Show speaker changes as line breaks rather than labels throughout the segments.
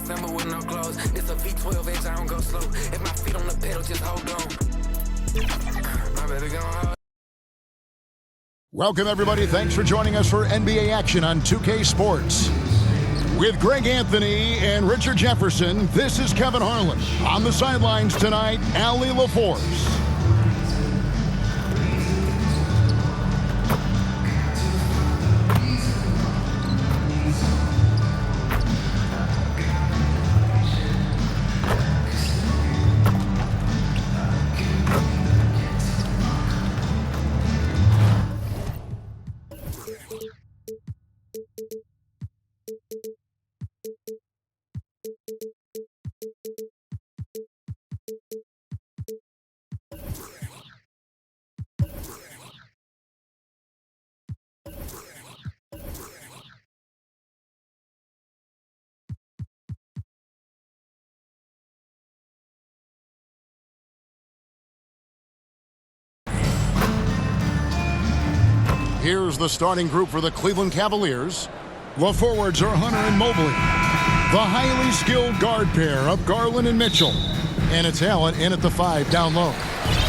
assemble with no clothes. It's a V12 edge, I don't go slow. If my feet on the pedal, just hold on. My baby gon' hold.
Welcome, everybody. Thanks for joining us for NBA action on 2K Sports. With Greg Anthony and Richard Jefferson, this is Kevin Harlan. On the sidelines tonight, Allie LaForce. Here's the starting group for the Cleveland Cavaliers. The forwards are Hunter and Mobley. The highly skilled guard pair of Garland and Mitchell. And it's Allen in at the 5 down low.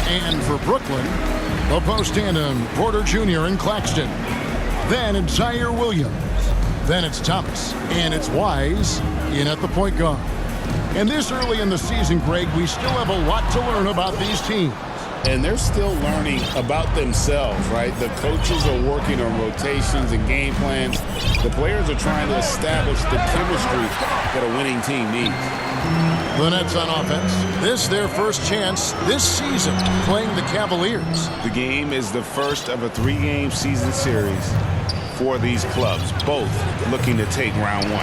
And for Brooklyn, the post tandem, Porter Jr. and Claxton. Then it's Zaire Williams. Then it's Thomas. And it's Wise in at the point guard. And this early in the season, Greg, we still have a lot to learn about these teams.
And they're still learning about themselves, right? The coaches are working on rotations and game plans. The players are trying to establish the chemistry that a winning team needs.
The Nets on offense. This their first chance this season playing the Cavaliers.
The game is the first of a 3-game season series for these clubs, both looking to take round 1.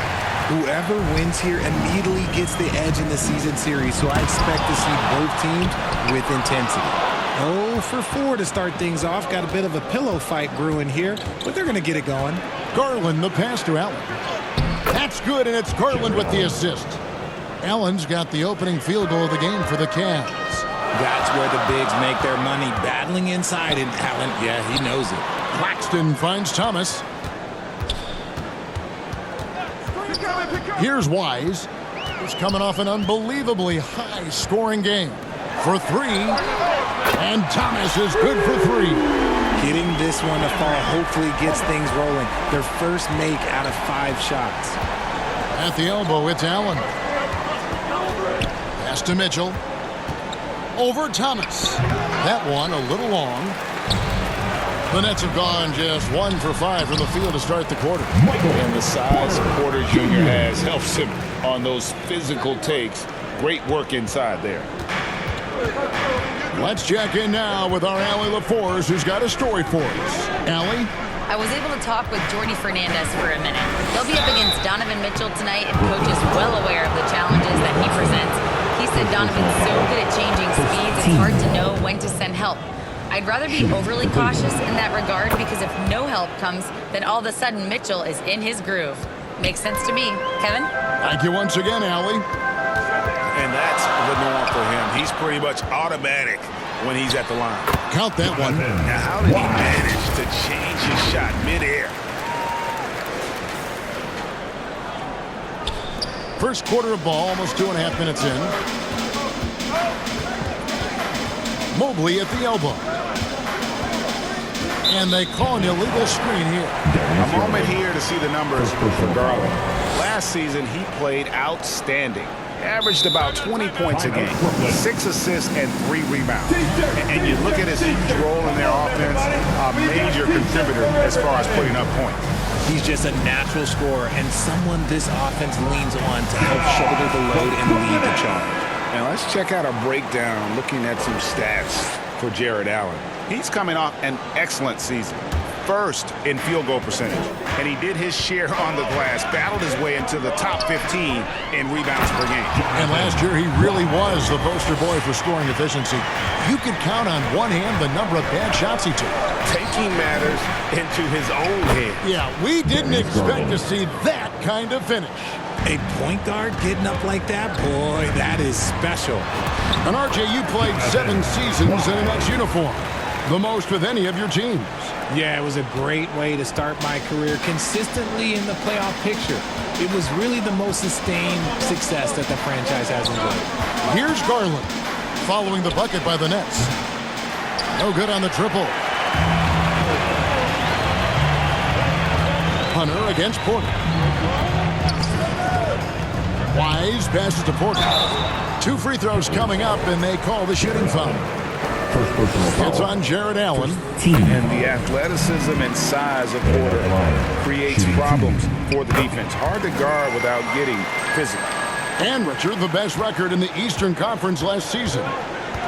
Whoever wins here immediately gets the edge in the season series, so I expect to see both teams with intensity. 0 for 4 to start things off. Got a bit of a pillow fight brewing here, but they're going to get it going.
Garland, the pass to Allen. That's good, and it's Garland with the assist. Allen's got the opening field goal of the game for the Cavs.
That's where the bigs make their money, battling inside, and Allen, yeah, he knows it.
Claxton finds Thomas. Here's Wise. He's coming off an unbelievably high-scoring game. For 3, and Thomas is good for 3.
Getting this one to fall hopefully gets things rolling. Their first make out of 5 shots.
At the elbow, it's Allen. Pass to Mitchell. Over Thomas. That one a little long. The Nets have gone just 1 for 5 from the field to start the quarter.
And the size Porter Jr. has helps him on those physical takes. Great work inside there.
Let's check in now with our Allie LaForce, who's got a story for us. Allie?
I was able to talk with Jordy Fernandez for a minute. They'll be up against Donovan Mitchell tonight, and Coach is well aware of the challenges that he presents. He said Donovan's so good at changing speeds, it's hard to know when to send help. I'd rather be overly cautious in that regard because if no help comes, then all of a sudden Mitchell is in his groove. Makes sense to me. Kevin?
Thank you once again, Allie.
And that's the norm for him. He's pretty much automatic when he's at the line.
Count that one.
Now, how did he manage to change his shot midair?
First quarter of ball, almost 2.5 minutes in. Mobley at the elbow. And they call an illegal screen here.
A moment here to see the numbers for Garland. Last season, he played outstanding. Averaged about 20 points a game, 6 assists and 3 rebounds. And you look at his huge role in their offense, a major contributor as far as putting up points.
He's just a natural scorer and someone this offense leans on to help shoulder the load and lead the charge.
Now let's check out a breakdown looking at some stats for Jared Allen. He's coming off an excellent season. First in field goal percentage, and he did his share on the glass, battled his way into the top 15 in rebounds per game.
And last year, he really was the poster boy for scoring efficiency. You could count on one hand the number of bad shots he took.
Taking matters into his own hands.
Yeah, we didn't expect to see that kind of finish.
A point guard getting up like that, boy, that is special.
And RJ, you played 7 seasons in a Nets uniform. the most with any of your teams.
Yeah, it was a great way to start my career consistently in the playoff picture. It was really the most sustained success that the franchise has enjoyed.
Here's Garland following the bucket by the Nets. No good on the triple. Hunter against Porter. Wise passes to Porter. 2 free throws coming up, and they call the shooting foul. It's on Jared Allen.
And the athleticism and size of Porter creates problems for the defense. Hard to guard without getting physical.
And Richard, the best record in the Eastern Conference last season.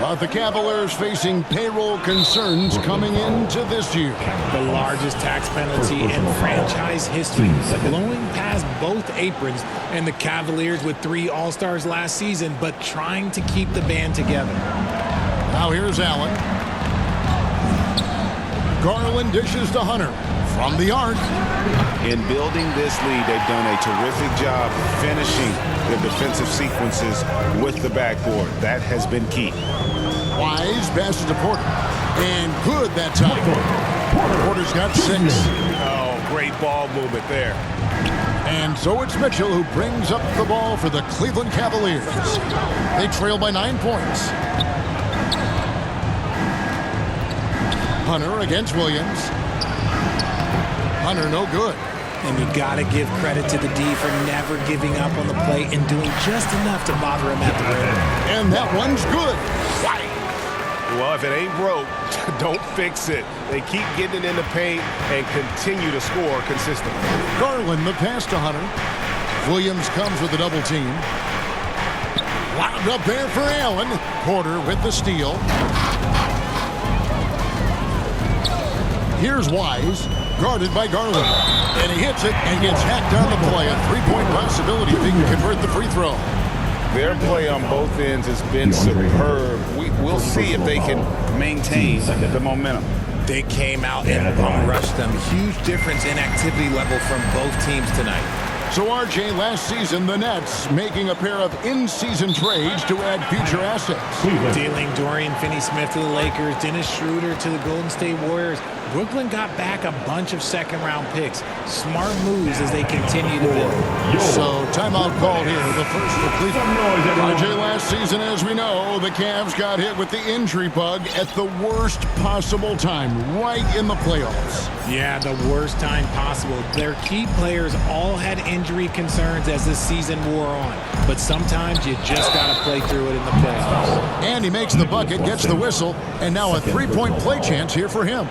But the Cavaliers facing payroll concerns coming into this year.
The largest tax penalty in franchise history, blowing past both aprons, and the Cavaliers with 3 All-Stars last season, but trying to keep the band together.
Now here's Allen. Garland dishes to Hunter from the arc.
In building this lead, they've done a terrific job finishing the defensive sequences with the backboard. That has been key.
Wise passes to Porter. And good that time. Porter's got 6.
Oh, great ball movement there.
And so it's Mitchell who brings up the ball for the Cleveland Cavaliers. They trail by 9 points. Hunter against Williams. Hunter no good.
And you got to give credit to the D for never giving up on the play and doing just enough to bother him at the rim.
And that one's good.
Well, if it ain't broke, don't fix it. They keep getting it in the paint and continue to score consistently.
Garland the pass to Hunter. Williams comes with a double team. Lobbed up there for Allen. Porter with the steal. Here's Wise, guarded by Garland. And he hits it and gets hacked on the play. A 3-point possibility if he can convert the free throw.
Their play on both ends has been superb. We'll see if they can maintain the momentum.
They came out and rushed them. Huge difference in activity level from both teams tonight.
So, RJ, last season, the Nets making a pair of in-season trades to add future assets.
Dealing Dorian Finney-Smith to the Lakers, Dennis Schroeder to the Golden State Warriors. Brooklyn got back a bunch of second-round picks. Smart moves as they continue to build.
So, timeout called here, the first for Cleveland. RJ, last season, as we know, the Cavs got hit with the injury bug at the worst possible time, right in the playoffs.
Yeah, the worst time possible. Their key players all had injury concerns as the season wore on. But sometimes you just got to play through it in the playoffs.
And he makes the bucket, gets the whistle, and now a 3-point play chance here for him.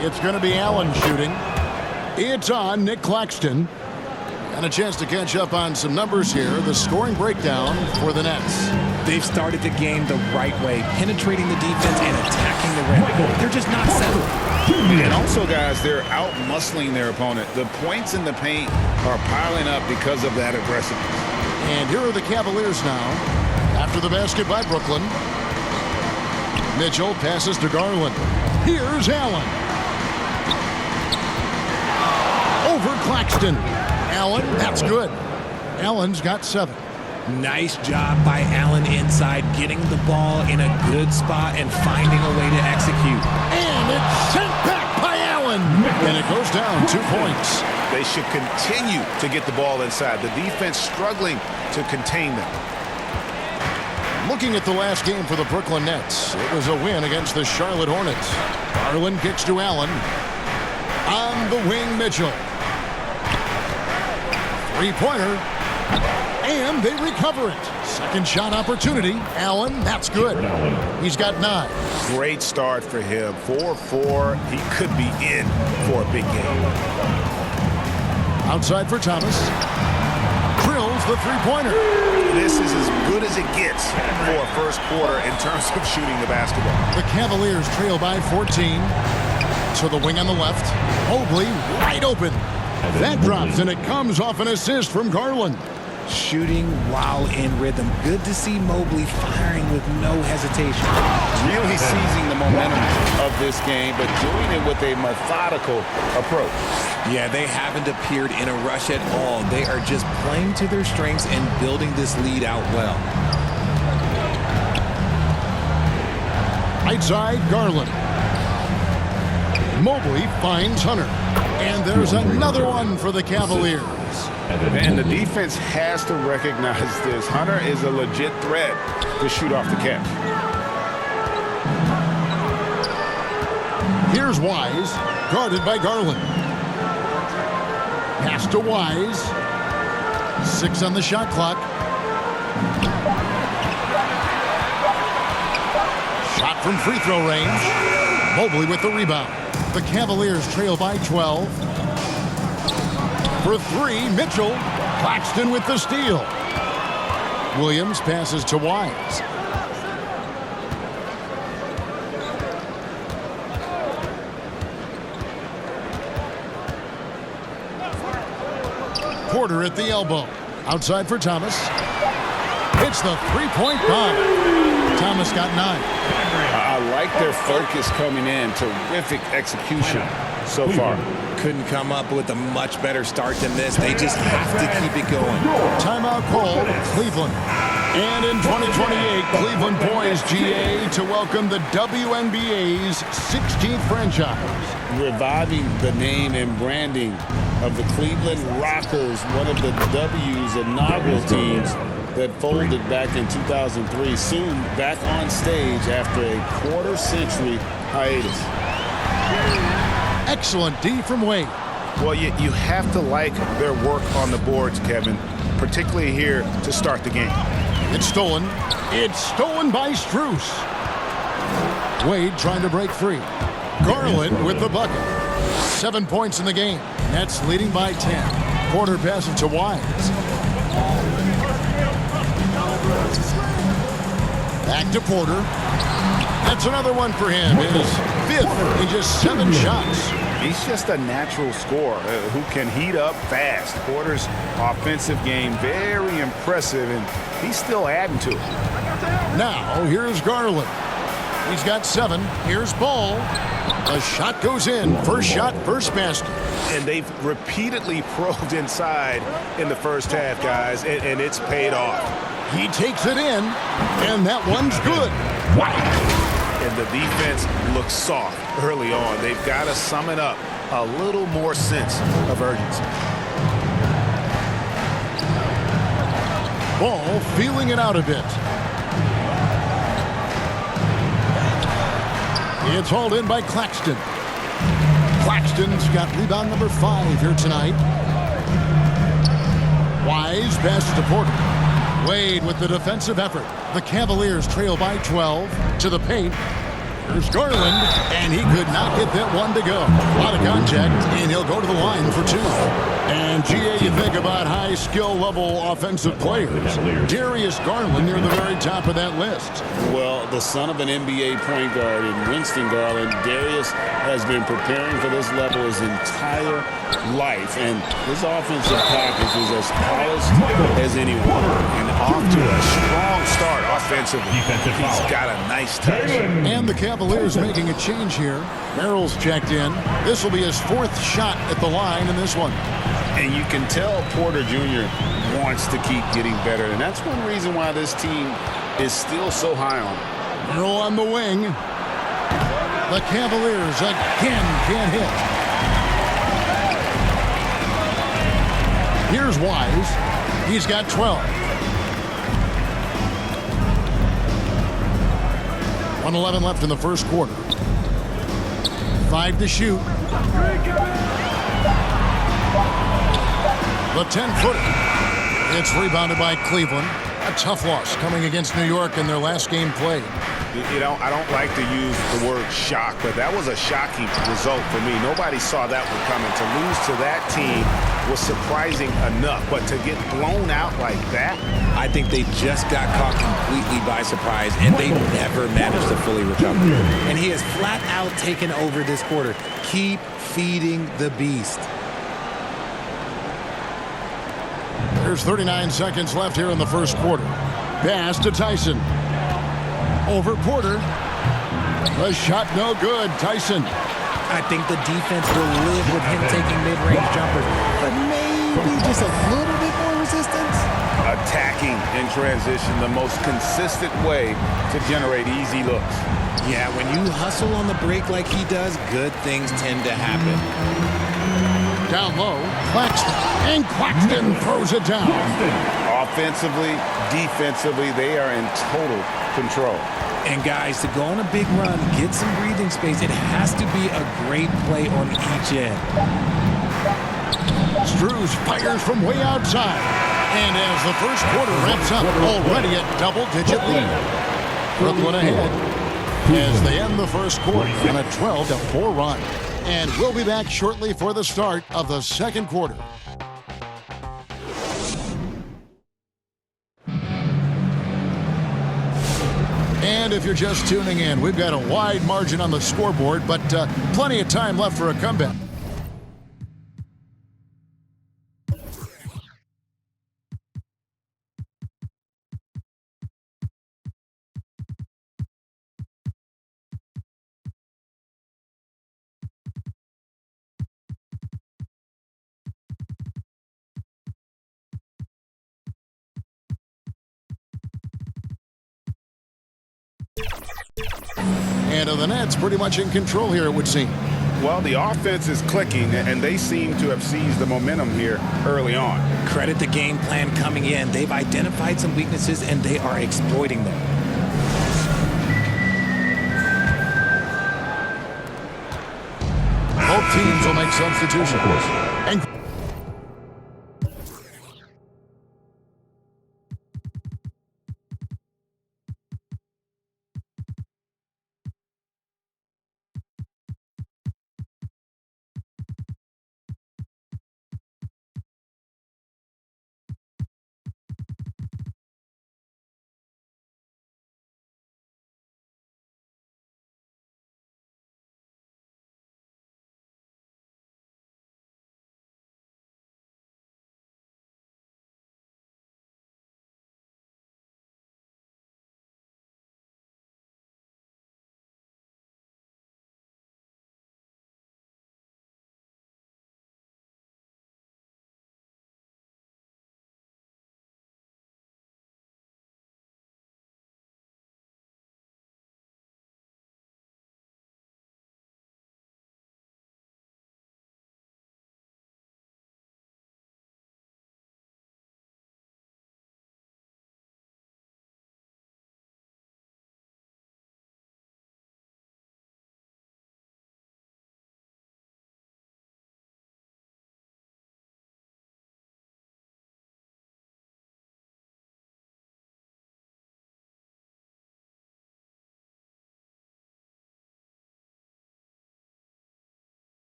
It's going to be Allen shooting. It's on Nick Claxton. And a chance to catch up on some numbers here. The scoring breakdown for the Nets.
They've started the game the right way, penetrating the defense and attacking the rim. They're just not settling.
And also, guys, they're out-muscling their opponent. The points in the paint are piling up because of that aggressiveness.
And here are the Cavaliers now. After the basket by Brooklyn. Mitchell passes to Garland. Here's Allen. Over Claxton. Allen, that's good. Allen's got 7.
Nice job by Allen inside, getting the ball in a good spot and finding a way to execute.
And it's sent back by Allen. And it goes down 2 points.
They should continue to get the ball inside. The defense struggling to contain them.
Looking at the last game for the Brooklyn Nets, it was a win against the Charlotte Hornets. Garland kicks to Allen. On the wing, Mitchell. 3-pointer. And they recover it. Second shot opportunity. Allen, that's good. He's got 9.
Great start for him. 4-4. He could be in for a big game.
Outside for Thomas. Drills the 3-pointer.
This is as good as it gets for a first quarter in terms of shooting the basketball.
The Cavaliers trail by 14. To the wing on the left. Mobley wide open. That drops, and it comes off an assist from Garland.
Shooting while in rhythm. Good to see Mobley firing with no hesitation.
Really seizing the momentum of this game, but doing it with a methodical approach.
Yeah, they haven't appeared in a rush at all. They are just playing to their strengths and building this lead out well.
Right side, Garland. Mobley finds Hunter. And there's another one for the Cavaliers.
And the defense has to recognize this. Hunter is a legit threat to shoot off the catch.
Here's Wise, guarded by Garland. Pass to Wise. 6 on the shot clock. Shot from free throw range. Mobley with the rebound. The Cavaliers trail by 12. For 3, Mitchell. Claxton with the steal. Williams passes to Wise. Porter at the elbow. Outside for Thomas. It's the three-point bomb. Thomas got 9.
I like their focus coming in. Terrific execution so far.
Couldn't come up with a much better start than this. They just have to keep it going.
Timeout called, Cleveland. And in 2028, Cleveland poised, GA, to welcome the WNBA's 16th franchise.
Reviving the name and branding of the Cleveland Rockers, one of the W's inaugural teams that folded back in 2003, soon back on stage after a quarter-century hiatus.
Excellent D from Wade.
Well, you have to like their work on the boards, Kevin, particularly here to start the game.
It's stolen. It's stolen by Strus. Wade trying to break free. Garland with the bucket. 7 points in the game. Nets leading by 10. Porter passes to Wise. Back to Porter. That's another one for him. His 5th in just 7 shots.
He's just a natural scorer who can heat up fast. Porter's offensive game very impressive, and he's still adding to it.
Now, here's Garland. He's got 7. Here's Ball. The shot goes in. First shot, first basket.
And they've repeatedly probed inside in the first half, guys, and it's paid off.
He takes it in, and that one's good.
And the defense looks soft early on. They've got to sum it up. A little more sense of urgency.
Ball feeling it out a bit. It's hauled in by Claxton. Claxton's got rebound number 5 here tonight. Wise passes to Porter. Wade with the defensive effort. The Cavaliers trail by 12 to the paint. Here's Garland, and he could not get that one to go. A lot of contact, and he'll go to the line for 2. And, GA, you think about high skill level offensive players. Darius Garland near the very top of that list.
Well, the son of an NBA point guard in Winston Garland, Darius has been preparing for this level his entire life. And his offensive package is as polished as anyone. And off to a strong start offensively. He's got a nice touch.
And the Cavaliers making a change here. Merrill's checked in. This will be his 4th shot at the line in this one.
And you can tell Porter Jr. wants to keep getting better. And that's one reason why this team is still so high on him.
Merrill on the wing. The Cavaliers again can't hit. Here's Wise. He's got 12. 1:11 left in the first quarter. 5 to shoot. The 10-footer. It's rebounded by Cleveland. A tough loss coming against New York in their last game played.
You know, I don't like to use the word shock, but that was a shocking result for me. Nobody saw that one coming. To lose to that team was surprising enough, but to get blown out like that?
I think they just got caught completely by surprise, and they never managed to fully recover. And he has flat out taken over this quarter. Keep feeding the beast.
There's 39 seconds left here in the first quarter. Pass to Tyson. Over Porter. The shot no good. Tyson.
I think the defense will live with him taking mid-range jumpers, but maybe just a little bit more resistance.
Attack attacking in transition, the most consistent way to generate easy looks.
Yeah, when you hustle on the break like he does, good things tend to happen.
Down low, Claxton. And Claxton throws it down.
Offensively, defensively, they are in total control.
And guys, to go on a big run, get some breathing space, it has to be a great play on each end.
Struz fires from way outside. And as the first quarter wraps up, already a double-digit lead. Brooklyn ahead as they end the first quarter on a 12-4 run. And we'll be back shortly for the start of the second quarter. And if you're just tuning in, we've got a wide margin on the scoreboard, but plenty of time left for a comeback. And the Nets pretty much in control here, it would seem.
Well, the offense is clicking, and they seem to have seized the momentum here early on.
Credit the game plan coming in. They've identified some weaknesses, and they are exploiting them.
Both teams will make substitutions. And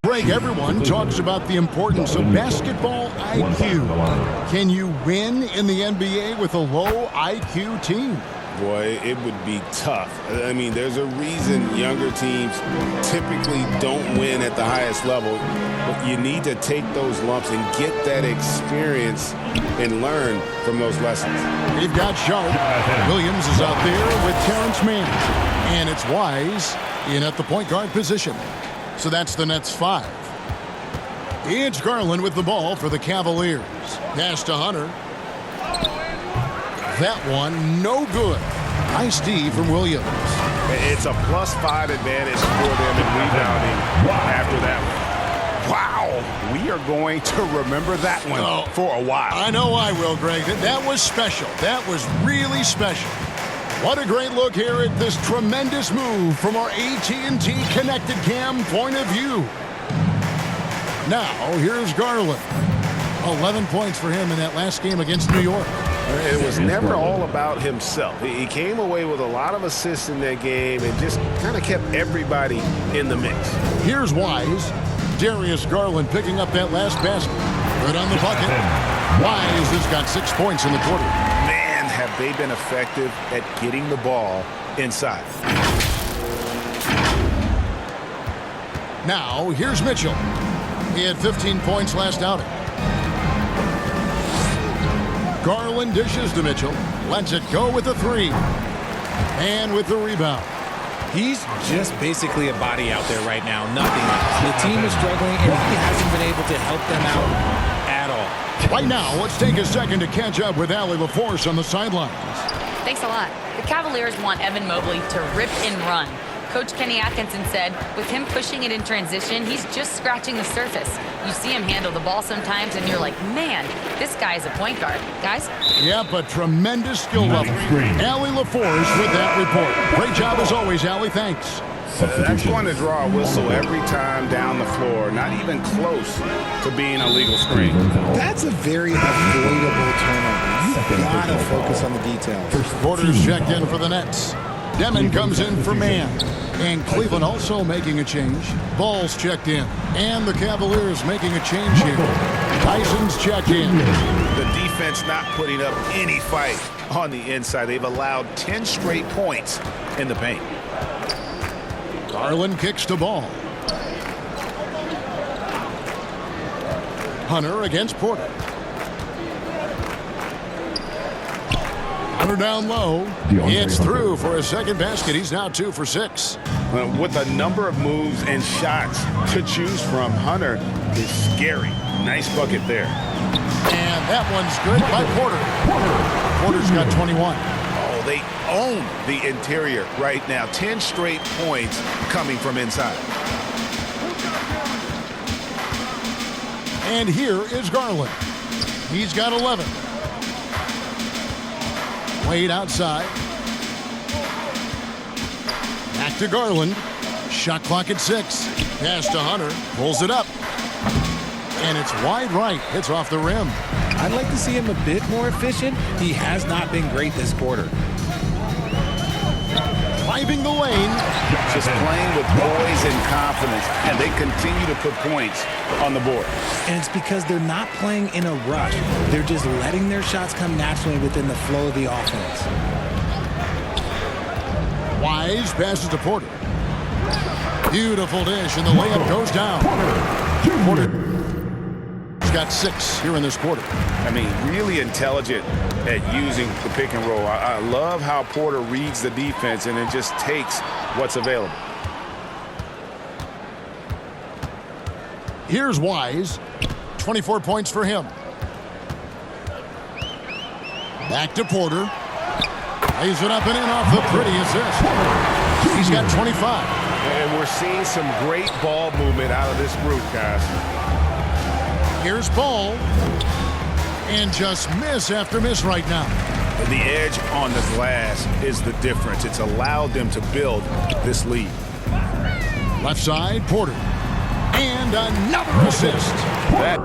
Greg, everyone talks about the importance of basketball IQ. Can you win in the NBA with a low IQ team?
Boy, it would be tough. I mean, there's a reason younger teams typically don't win at the highest level. But you need to take those lumps and get that experience and learn from those lessons.
They've got Sharp. Williams is out there with Terrence Mann. And it's Wise in at the point guard position. So that's the Nets 5. It's Garland with the ball for the Cavaliers. Pass to Hunter. That one, no good. Nice D from Williams.
It's a +5 advantage for them in rebounding after that one. Wow, we are going to remember that one for a while.
I know I will, Greg. That was special. That was really special. What a great look here at this tremendous move from our AT&T Connected Cam point of view. Now, here's Garland. 11 points for him in that last game against New York.
It was never all about himself. He came away with a lot of assists in that game and just kind of kept everybody in the mix.
Here's Wise. Darius Garland picking up that last basket. Good on the bucket. Wise has got 6 points in the quarter.
Man, have they been effective at getting the ball inside.
Now, here's Mitchell. He had 15 points last outing. Garland dishes to Mitchell. Lets it go with the 3. And with the rebound.
He's just basically a body out there right now, nothing else. The team is struggling, and he hasn't been able to help them out at all.
Right now, let's take a second to catch up with Allie LaForce on the sidelines.
Thanks a lot. The Cavaliers want Evan Mobley to rip and run. Coach Kenny Atkinson said, with him pushing it in transition, he's just scratching the surface. You see him handle the ball sometimes, and you're like, man, this guy is a point guard. Guys?
Yep, a tremendous skill level. Allie LaForce with that report. Great job as always, Allie. Thanks.
That's going to draw a whistle every time down the floor. Not even close to being a legal screen.
That's a very avoidable turnover. You've got to focus on the details.
Quarters checked in for the Nets. Demon comes in for Mann. And Cleveland also making a change. Ball's checked in. And the Cavaliers making a change here. Tyson's checked in.
The defense not putting up any fight on the inside. They've allowed 10 straight points in the paint.
Garland kicks the ball. Hunter against Porter. Hunter down low. It's through for a second basket. He's now 2 for 6.
With a number of moves and shots to choose from, Hunter is scary. Nice bucket there.
And that one's good by Porter. Porter's got 21.
Oh, they own the interior right now. 10 straight points coming from inside.
And here is Garland. He's got 11. Wade outside. Back to Garland. Shot clock at 6. Pass to Hunter. Pulls it up. And it's wide right. It's off the rim.
I'd like to see him a bit more efficient. He has not been great this quarter.
Driving the lane.
Just playing with poise and confidence, and they continue to put points on the board.
And it's because they're not playing in a rush. They're just letting their shots come naturally within the flow of the offense.
Wise passes to Porter. Beautiful dish, and the layup goes down. Porter's got 6 here in this quarter.
I mean, really intelligent at using the pick and roll. I love how Porter reads the defense and then just takes what's available.
Here's Wise. 24 points for him. Back to Porter. Lays it up and in off the pretty assist. He's got 25.
And we're seeing some great ball movement out of this group, guys.
Here's Paul. And just miss after miss right now.
The edge on the glass is the difference. It's allowed them to build this lead.
Left side, Porter. And another assist.
That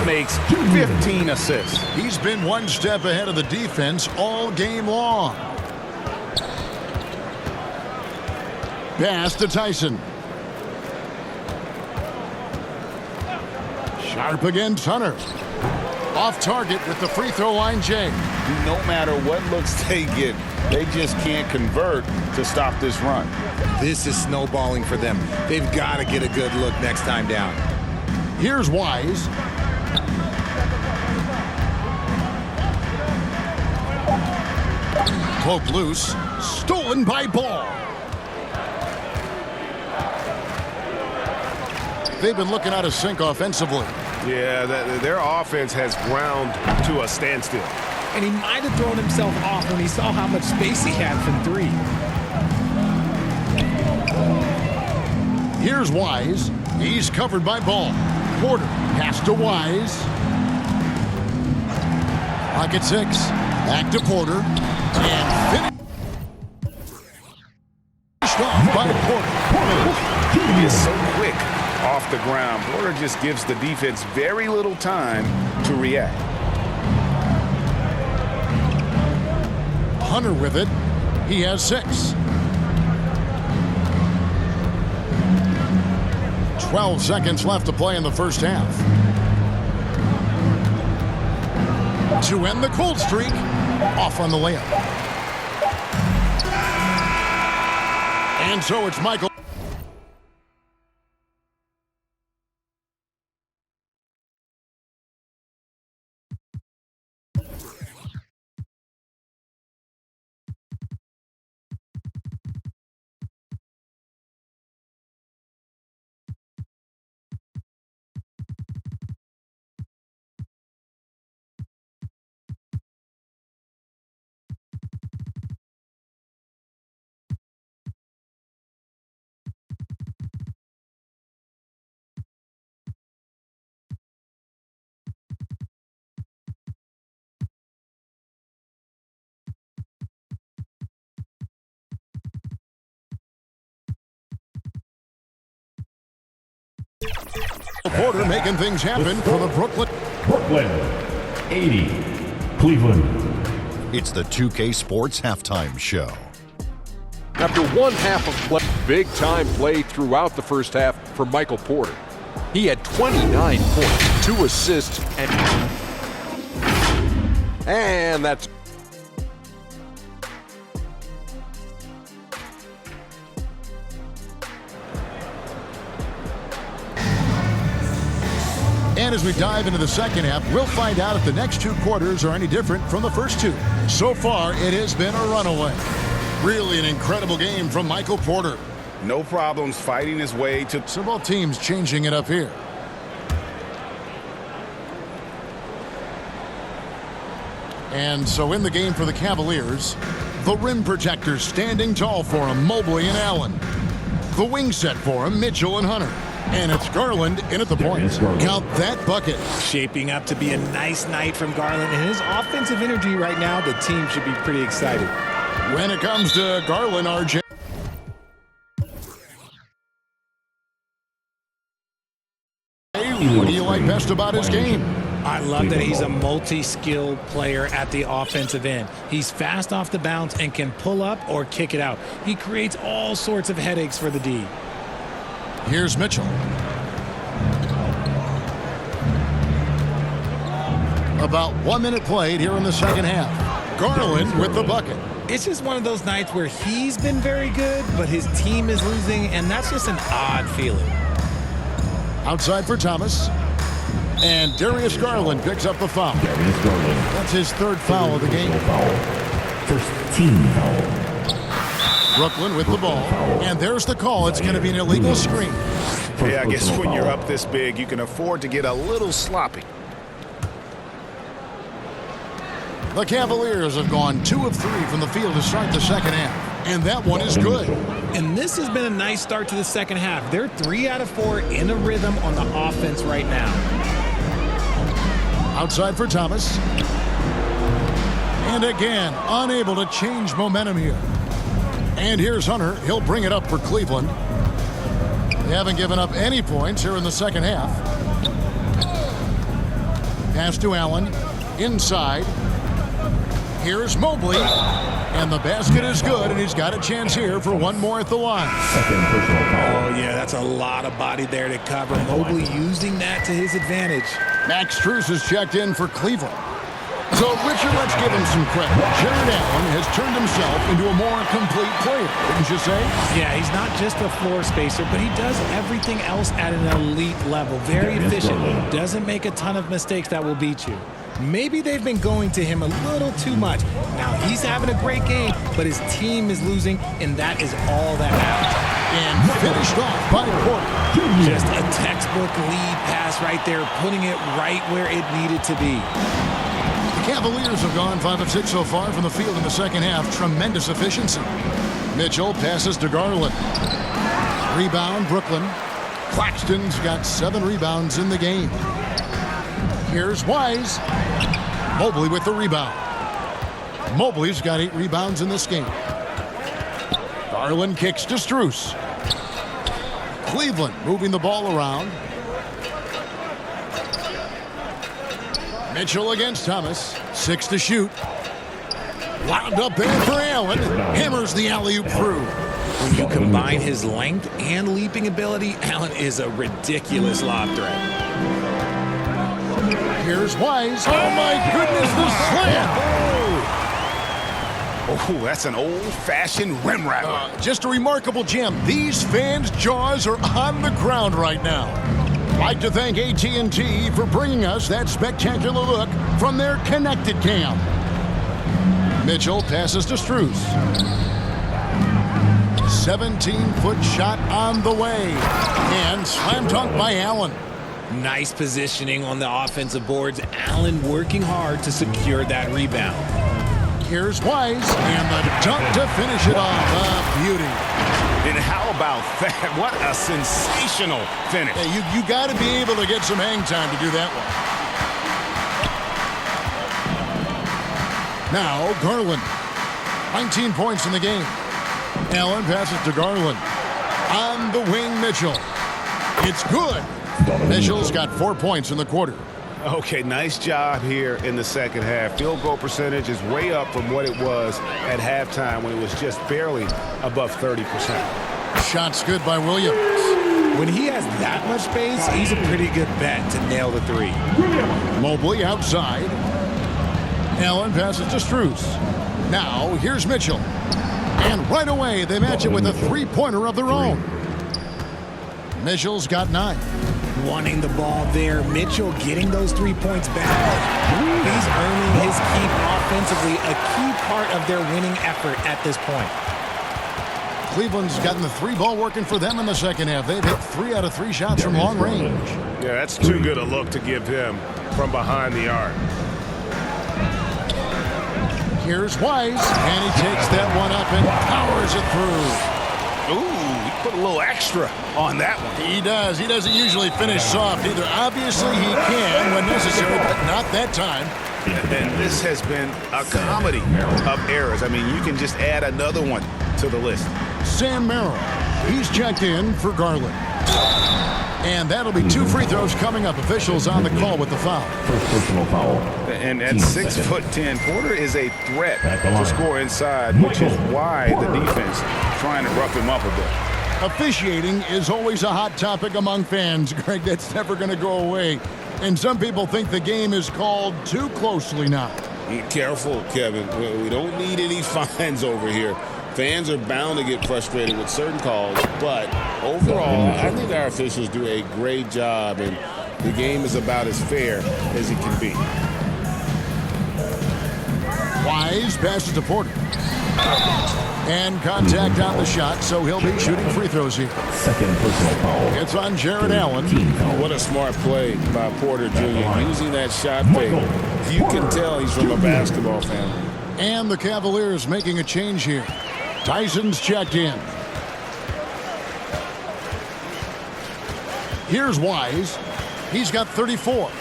makes 15 assists.
He's been one step ahead of the defense all game long. Pass to Tyson. Sharp against Hunter. Off target with the free throw line, Jay.
No matter what looks they get, they just can't convert to stop this run.
This is snowballing for them. They've got to get a good look next time down.
Here's Wise. Poke loose. Stolen by Ball. They've been looking out of sync offensively.
Yeah, their offense has ground to a standstill.
And he might have thrown himself off when he saw how much space he had from three.
Here's Wise. He's covered by Ball. Porter pass to Wise. Clock at 6. Back to Porter. And finished off by Porter.
He is so quick off the ground. Porter just gives the defense very little time to react.
Hunter with it. He has 6. 12 seconds left to play in the first half. To end the cold streak, off on the layup. And so it's Michael. Porter making things happen for the Brooklyn
80, Cleveland.
It's the 2K Sports Halftime Show.
After one half of play, big-time play throughout the first half for Michael Porter. He had 29 points, 2 assists, and that's...
And as we dive into the second half, we'll find out if the next 2 quarters are any different from the first 2. So far, it has been a runaway. Really an incredible game from Michael Porter.
No problems fighting his way to...
So both teams changing it up here. And so in the game for the Cavaliers, the rim protectors standing tall for him, Mobley and Allen. The wing set for him, Mitchell and Hunter. And it's Garland in at the point. Count that bucket.
Shaping up to be a nice night from Garland. And his offensive energy right now, the team should be pretty excited.
When it comes to Garland, RJ. What do you like best about his game?
I love that he's a multi-skilled player at the offensive end. He's fast off the bounce and can pull up or kick it out. He creates all sorts of headaches for the D.
Here's Mitchell. About 1 minute played here in the second half. Garland with the bucket.
It's just one of those nights where he's been very good, but his team is losing, and that's just an odd feeling.
Outside for Thomas. And Darius Garland picks up the foul.
Darius Garland.
That's his 3rd foul of the game.
First team foul.
Brooklyn with the ball. And there's the call. It's going to be an illegal screen.
Yeah, I guess when you're up this big, you can afford to get a little sloppy.
The Cavaliers have gone 2 of 3 from the field to start the second half. And that one is good.
And this has been a nice start to the second half. They're 3 out of 4 in a rhythm on the offense right now.
Outside for Thomas. And again, unable to change momentum here. And here's Hunter. He'll bring it up for Cleveland. They haven't given up any points here in the second half. Pass to Allen. Inside. Here's Mobley. And the basket is good, and he's got a chance here for one more at the line.
Second personal foul.
Oh, yeah, that's a lot of body there to cover. Mobley using that to his advantage.
Max Strus is checked in for Cleveland. So, Richard, let's give him some credit. Jared Allen has turned himself into a more complete player, didn't you say?
Yeah, he's not just a floor spacer, but he does everything else at an elite level. Very efficient. Doesn't make a ton of mistakes that will beat you. Maybe they've been going to him a little too much. Now, he's having a great game, but his team is losing, and that is all that matters.
And finished off by Porter.
Just a textbook lead pass right there, putting it right where it needed to be.
The Cavaliers have gone 5 of 6 so far from the field in the second half. Tremendous efficiency. Mitchell passes to Garland. Rebound, Brooklyn. Claxton's got 7 rebounds in the game. Here's Wise. Mobley with the rebound. Mobley's got 8 rebounds in this game. Garland kicks to Strus. Cleveland moving the ball around. Mitchell against Thomas. 6 to shoot. Wound up there for Allen. Hammers the alley-oop through.
When you combine his length and leaping ability, Allen is a ridiculous lob threat.
Here's Wise. Oh, my goodness, the slam.
Oh, that's an old-fashioned rim rattler.
Just a remarkable gem. These fans' jaws are on the ground right now. Like to thank AT&T for bringing us that spectacular look from their connected cam. Mitchell passes to Strus. 17-foot shot on the way. And slam dunk by Allen.
Nice positioning on the offensive boards. Allen working hard to secure that rebound.
Here's Wise, and the dunk to finish it off. A beauty.
And how about that? What a sensational finish.
Hey, you got to be able to get some hang time to do that one. Now, Garland. 19 points in the game. Allen passes to Garland. On the wing, Mitchell. It's good. Mitchell's got 4 points in the quarter.
Okay, nice job here in the second half. Field goal percentage is way up from what it was at halftime when it was just barely above 30%.
Shot's good by Williams.
When he has that much space, he's a pretty good bet to nail the 3.
Mobley outside. Allen passes to Strus. Now, here's Mitchell. And right away, they match it with a three-pointer of their own. Mitchell's got 9.
Wanting the ball there. Mitchell getting those 3 points back. He's earning his keep offensively, a key part of their winning effort at this point.
Cleveland's gotten the 3-ball working for them in the second half. They've hit 3 out of 3 shots from long range.
Yeah, that's too good a look to give him from behind the arc.
Here's Wise, and he takes that one up and powers it through.
Ooh, he put a little extra on that one.
He does. He doesn't usually finish soft either. Obviously, he can when necessary, but not that time.
And this has been a comedy of errors. I mean, you can just add another one to the list.
Sam Merrill, he's checked in for Garland. And that'll be 2 free throws coming up. Officials on the call with the foul.
First personal foul.
And at 6'10", Porter is a threat to score inside, which is why the defense trying to rough him up a bit.
Officiating is always a hot topic among fans, Greg. That's never going to go away. And some people think the game is called too closely now.
Be careful, Kevin. We don't need any fines over here. Fans are bound to get frustrated with certain calls, but overall, I think our officials do a great job, and the game is about as fair as it can be.
Wise passes to Porter. And contact on the shot, so he'll be shooting free throws here.
Second personal foul.
It's on Jared Allen.
What a smart play by Porter Jr. using that shot fake. You can tell he's from a basketball family.
And the Cavaliers making a change here. Tyson's checked in. Here's Wise. He's got 34.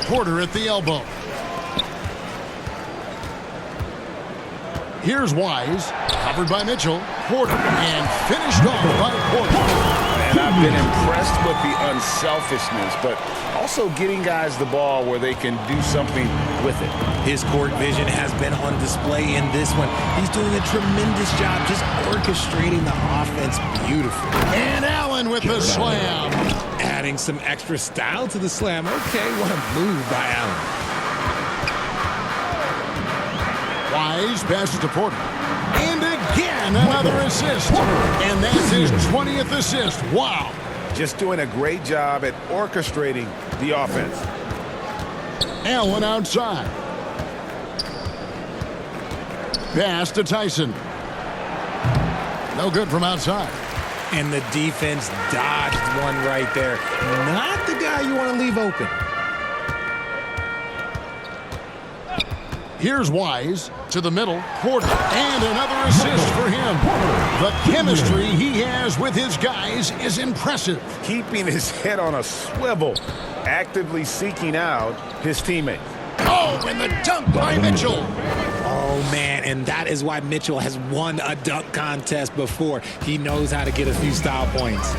Porter at the elbow. Here's Wise. Covered by Mitchell. Porter. And finished off by Porter.
And I Been impressed with the unselfishness, but also getting guys the ball where they can do something with it.
His court vision has been on display in this one. He's doing a tremendous job just orchestrating the offense beautifully.
And Allen with the slam.
Adding some extra style to the slam. Okay, what a move by Allen.
Wise passes to Porter. And again, another assist. And that's his 20th assist. Wow.
Just doing a great job at orchestrating the offense.
Allen outside. Pass to Tyson. No good from outside.
And the defense dodged one right there. Not the guy you want to leave open.
Here's Wise to the middle. Porter. And another assist for him. The chemistry he has with his guys is impressive.
Keeping his head on a swivel, actively seeking out his teammates.
Oh, and the dunk by Mitchell.
Oh, man, and that is why Mitchell has won a dunk contest before. He knows how to get a few style points.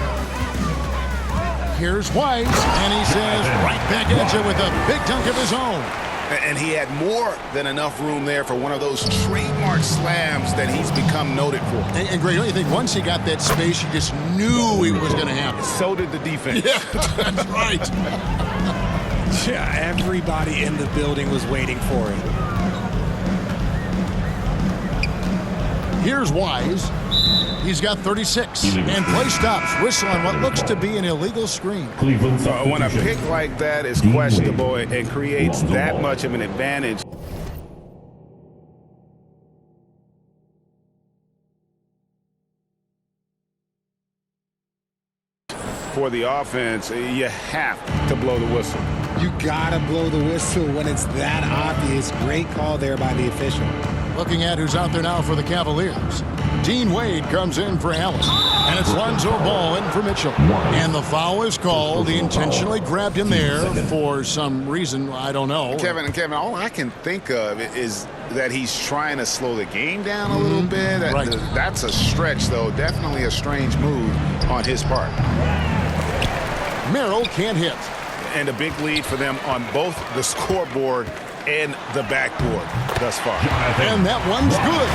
Here's Wise, and he says right back at you with a big dunk of his own.
And he had more than enough room there for one of those trademark slams that he's become noted for.
And Greg, don't you think once he got that space, you just knew it was going to happen?
So did the defense.
Yeah, that's right.
Yeah, everybody in the building was waiting for it.
Here's Wise. He's got 36. And play stops. Whistle on what looks to be an illegal screen.
When a pick like that is questionable and creates that much of an advantage, for the offense, you have to blow the whistle.
You gotta blow the whistle when it's that obvious. Great call there by the official.
Looking at who's out there now for the Cavaliers. Dean Wade comes in for Allen. And it's Lonzo Ball in for Mitchell. And the foul is called. He intentionally grabbed him there for some reason. I don't know.
Kevin, all I can think of is that he's trying to slow the game down a little bit.
Right.
That's a stretch, though. Definitely a strange move on his part.
Merrill can't hit.
And a big lead for them on both the scoreboard and the backboard thus far.
And that one's good.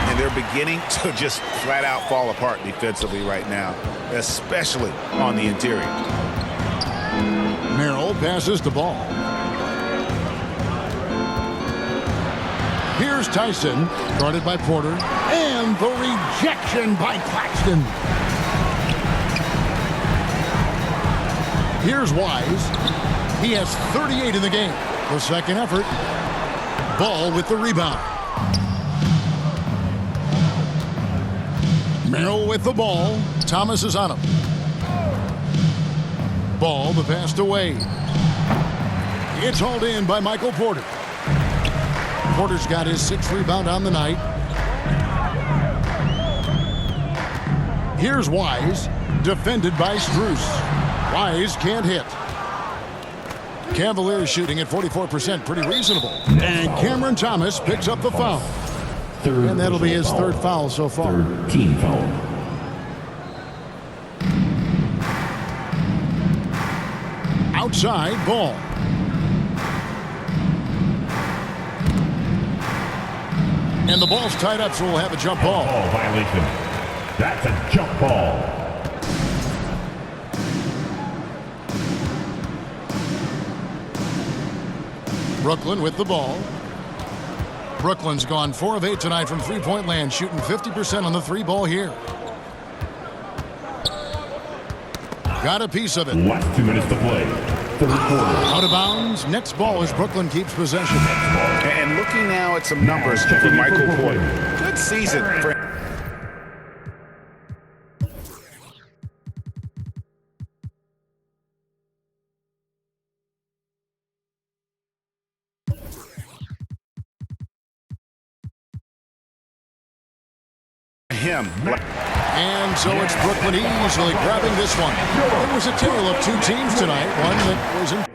And they're beginning to just flat out fall apart defensively right now, especially on the interior.
Merrill passes the ball. Here's Tyson, guarded by Porter. And the rejection by Claxton. Here's Wise. He has 38 in the game. The second effort. Ball with the rebound. Merrill with the ball. Thomas is on him. Ball the pass to Wade. It's hauled in by Michael Porter. Porter's got his 6th rebound on the night. Here's Wise, defended by Strus. Wise can't hit. Cavaliers shooting at 44%, pretty reasonable. And Cameron Thomas picks up the foul. And that'll be his 3rd foul so far.
13 foul.
Outside ball. And the ball's tied up, so we'll have a jump ball.
Ball violation. That's a jump ball.
Brooklyn with the ball. Brooklyn's gone 4 of 8 tonight from three-point land, shooting 50% on the 3-ball here. Got a piece of it.
Last 2 minutes to play. 3rd quarter.
Out of bounds. Next ball as Brooklyn keeps possession.
And looking now at some numbers for Michael Porter. Good season for him.
And so it's Brooklyn easily grabbing this one. It was a tale of 2 teams tonight. One that was in